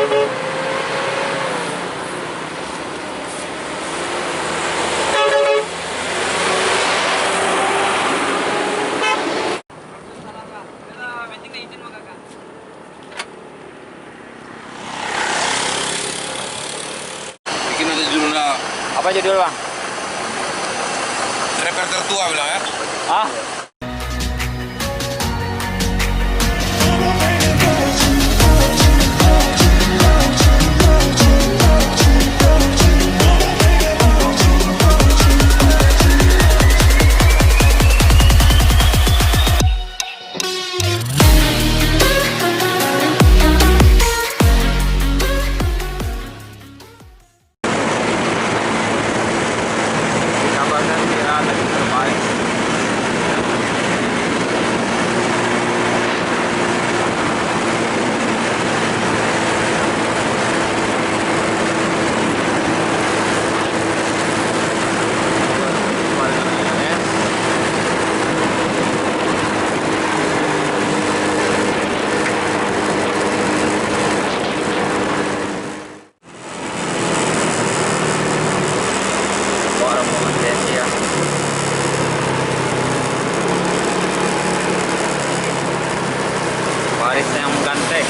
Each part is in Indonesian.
Bikin aja judulnya. Apa judul bang? Rapper tertua bilang ya. Ah? Barisnya yang mengganteng.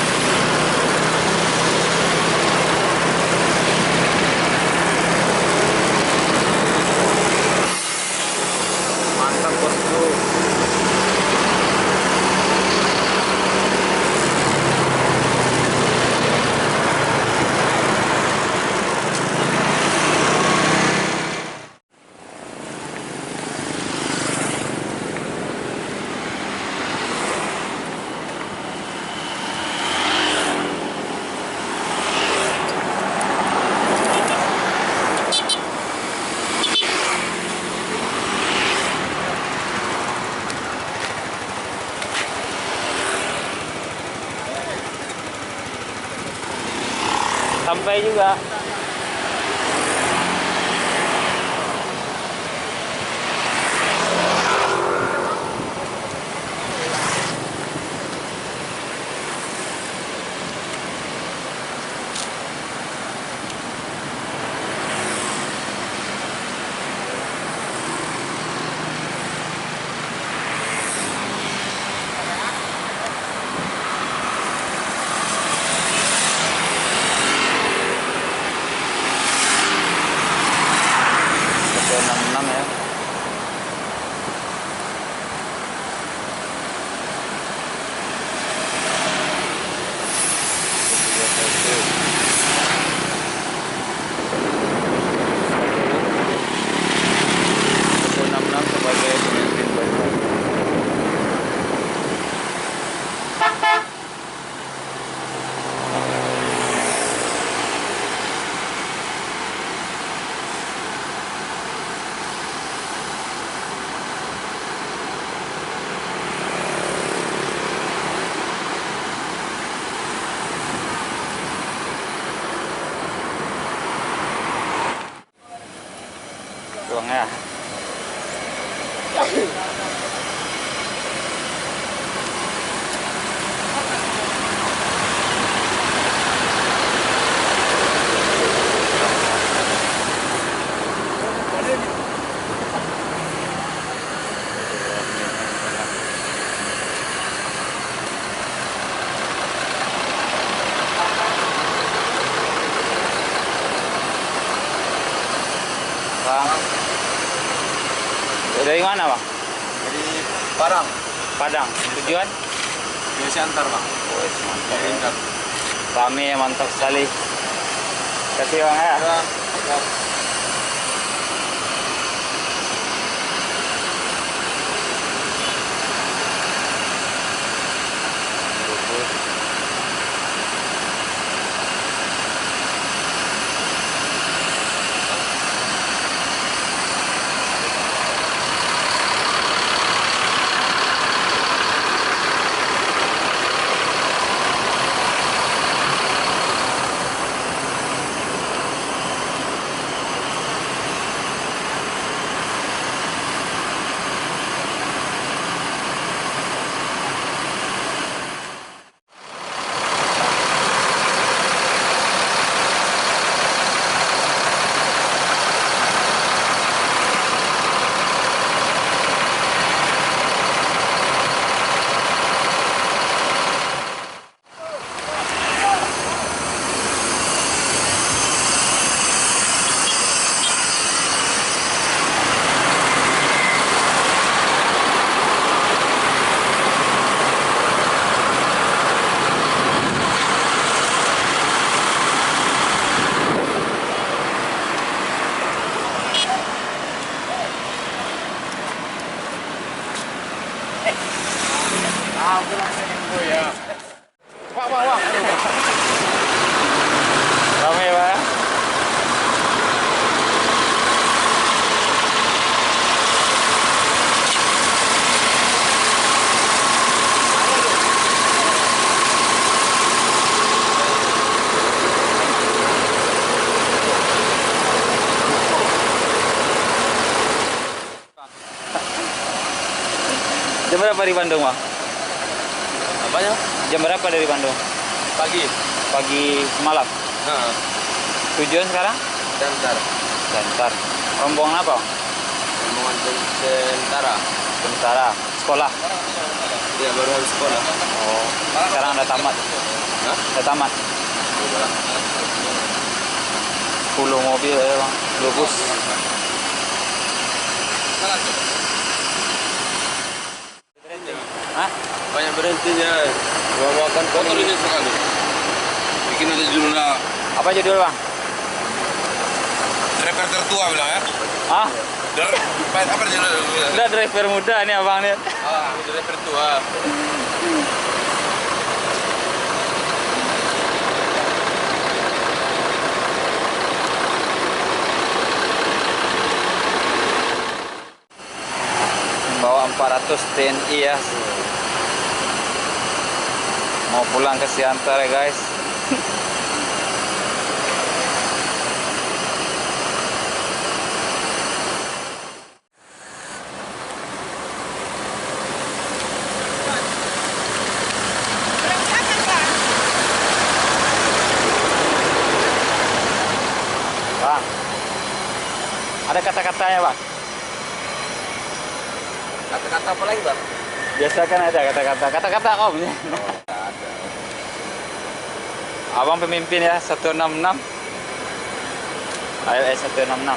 Mantap bosku. Sampai juga. Tuang ya. Bang. Dari mana bang? Dari Padang. Padang. Tujuan? Dari Siantar bang. Oh, mantap. Dari Rame ya, mantap sekali. Kasih bang ya. Ya. dari Bandung, Bang? Apanya? Jam berapa dari Bandung? Pagi. Pagi semalam. Nah, Tujuan sekarang? Sentar. Bentar. Rombongan apa? Rombongan Tentara. Tentara. Sekolah? Dia baru habis sekolah. Oh, sekarang udah tamat. Hah? Udah tamat. 10 mobil ya, Bang. 2 bus. Hah? Banyak berhentinya. Mau makan kotor ini sekali. Bikin aja judulnya Apa judul, Bang? driver tertua bilang ya. Ah, Apa judulnya? udah driver muda nih Abang nih. Ah, driver tua. Bawa 400 TNI ya. Mau pulang ke Siantar ya, guys. Bang, ada kata-katanya, Bang? Kata-kata apa lagi, Bang? Biasa kan ada kata-kata om ya. Abang pemimpin ya 166. ALS 166.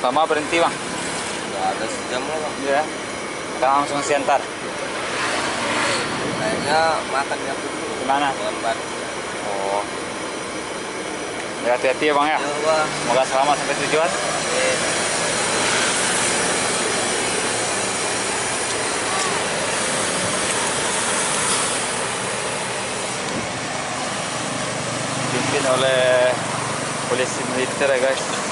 Lama berhenti, Bang? Nggak ada sejam lah, Bang. Iya. Kita langsung Siantar. Kayaknya makan yang dulu. Gimana? Makan batu. Oh. Ya, hati-hati ya, Bang ya. Ya, Bang. Semoga selamat sampai tujuan. Dipimpin oleh polisi militer ya, guys.